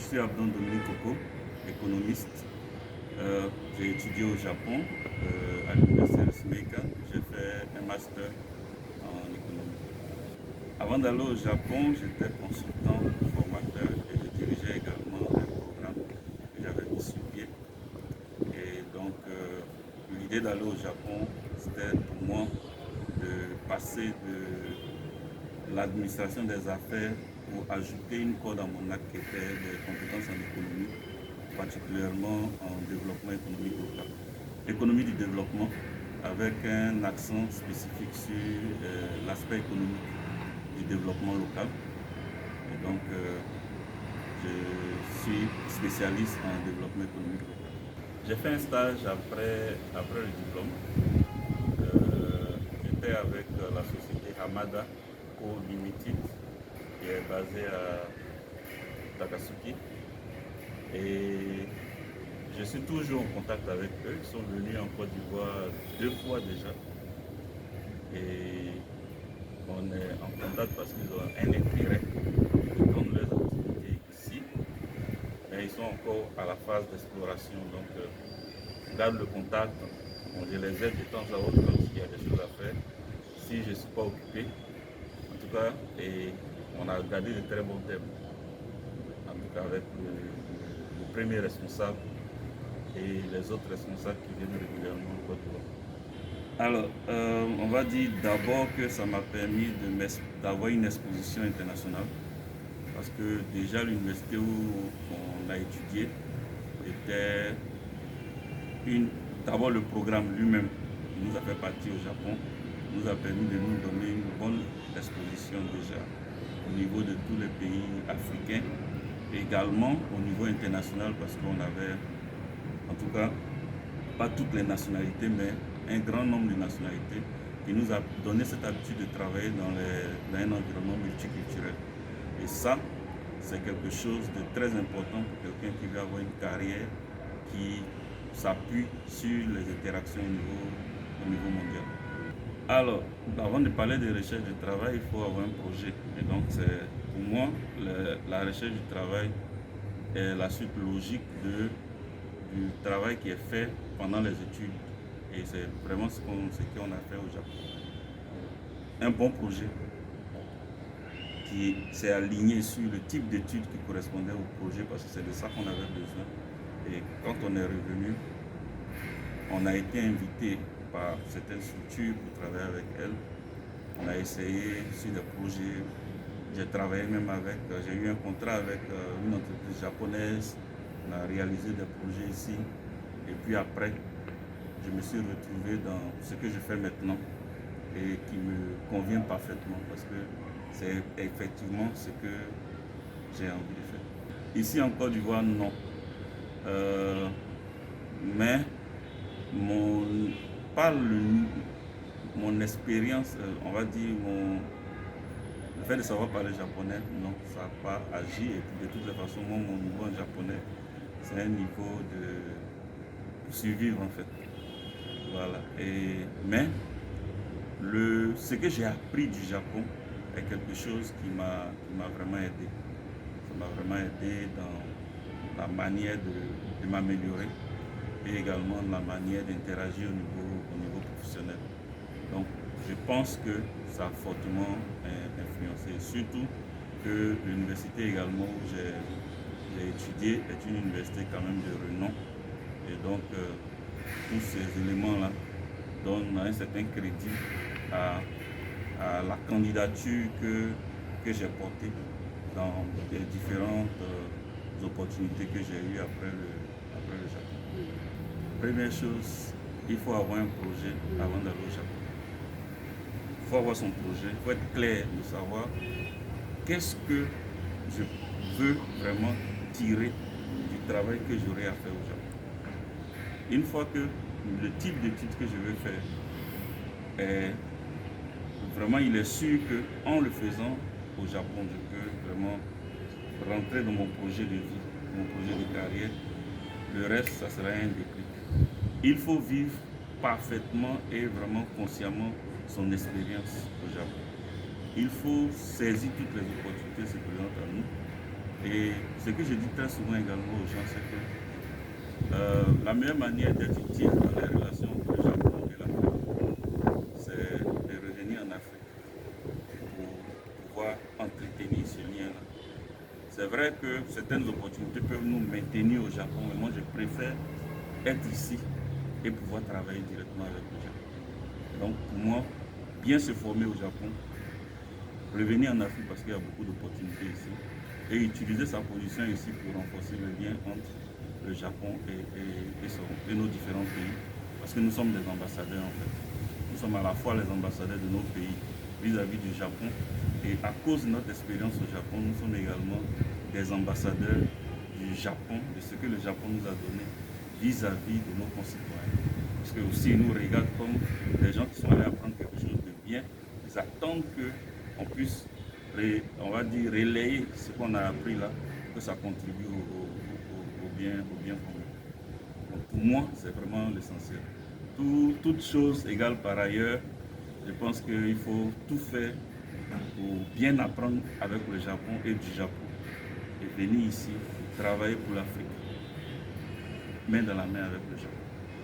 suis Abdon Dominique Coco, économiste. J'ai étudié au Japon, à l'université de Sumeika. J'ai fait un master en économie. Avant d'aller au Japon, j'étais consultant formateur et je dirigeais également un programme que j'avais mis sur pied. Et donc, l'idée d'aller au Japon, c'était pour moi de passer de l'administration des affaires pour ajouter une corde à mon arc qui était des compétences en économie, particulièrement en développement économique local. Économie du développement, avec un accent spécifique sur l'aspect économique du développement local. Et donc, je suis spécialiste en développement économique local. J'ai fait un stage après le diplôme. J'étais avec la société Hamada Co Limited, qui est basée à Takasuki. Et je suis toujours en contact avec eux. Ils sont venus en Côte d'Ivoire 2 fois déjà. Et on est en contact parce qu'ils ont un intérêt de prendre leurs activités ici. Mais ils sont encore à la phase d'exploration. Donc, on garde le contact. Bon, je les aide de temps à autre quand il y a des choses à faire. Si je ne suis pas occupé, en tout cas, et on a gardé de très bons termes. En tout cas, avec le premier responsable et les autres responsables qui viennent régulièrement en Côte d'Ivoire. Alors, on va dire d'abord que ça m'a permis d'avoir une exposition internationale. Parce que déjà l'université où on a étudié était d'abord le programme lui-même qui nous a fait partir au Japon nous a permis de nous donner une bonne exposition déjà au niveau de tous les pays africains, et également au niveau international parce qu'on avait, en tout cas, pas toutes les nationalités, mais un grand nombre de nationalités qui nous a donné cette habitude de travailler dans un environnement multiculturel. Et ça, c'est quelque chose de très important pour quelqu'un qui veut avoir une carrière qui s'appuie sur les interactions au niveau mondial. Alors, avant de parler de recherche du travail, il faut avoir un projet. Et donc, pour moi, la recherche du travail est la suite logique du travail qui est fait pendant les études. Et c'est vraiment ce qu'on a fait au Japon. Un bon projet qui s'est aligné sur le type d'études qui correspondait au projet, parce que c'est de ça qu'on avait besoin. Et quand on est revenu, on a été invité par certaines structures pour travailler avec elles. On a essayé sur des projets. J'ai travaillé même j'ai eu un contrat avec une entreprise japonaise. On a réalisé des projets ici. Et puis après, je me suis retrouvé dans ce que je fais maintenant et qui me convient parfaitement parce que c'est effectivement ce que j'ai envie de faire. Ici en Côte d'Ivoire, non. Mais mon expérience, on va dire, le fait de savoir parler japonais, non, ça n'a pas agi. Et puis de toutes les façons, moi, mon niveau en japonais, c'est un niveau de survivre en fait. Voilà. Mais ce que j'ai appris du Japon est quelque chose qui m'a vraiment aidé. Ça m'a vraiment aidé dans la manière de m'améliorer et également la manière d'interagir au niveau professionnel. Donc, je pense que ça a fortement influencé. Surtout que l'université également où j'ai étudié est une université quand même de renom. Et donc, tous ces éléments-là donnent un certain crédit à la candidature que j'ai portée dans les différentes opportunités que j'ai eues après le Japon. Première chose, il faut avoir un projet avant d'aller au Japon. Il faut avoir son projet, il faut être clair de savoir qu'est-ce que je veux vraiment tirer du travail que j'aurai à faire au Japon. Une fois que le type d'études que je veux faire est vraiment, il est sûr qu'en le faisant au Japon, je peux vraiment rentrer dans mon projet de vie, mon projet de carrière. Le reste, ça sera un déclic. Il faut vivre parfaitement et vraiment consciemment son expérience au Japon. Il faut saisir toutes les opportunités qui se présentent à nous Et ce que je dis très souvent également aux gens, c'est que la meilleure manière d'être utile dans les relations entre le Japon et l'Afrique, c'est de revenir en Afrique pour pouvoir entretenir ce lien-là. C'est vrai que certaines opportunités peuvent nous maintenir au Japon, mais moi je préfère être ici et pouvoir travailler directement avec le Japon. Donc pour moi, bien se former au Japon, revenir en Afrique parce qu'il y a beaucoup d'opportunités ici, et utiliser sa position ici pour renforcer le lien entre le Japon et nos différents pays, parce que nous sommes des ambassadeurs en fait. Nous sommes à la fois les ambassadeurs de nos pays vis-à-vis du Japon, et à cause de notre expérience au Japon, nous sommes également des ambassadeurs du Japon, de ce que le Japon nous a donné vis-à-vis de nos concitoyens. Parce que aussi ils nous regardent comme des gens qui sont allés apprendre quelque chose de bien. Ils attendent qu'on puisse, on va dire, relayer ce qu'on a appris là, pour que ça contribue au bien commun. Donc pour moi, c'est vraiment l'essentiel. Toute chose égale par ailleurs, je pense qu'il faut tout faire pour bien apprendre avec le Japon et du Japon, et venir ici pour travailler pour l'Afrique, main dans la main avec le Japon.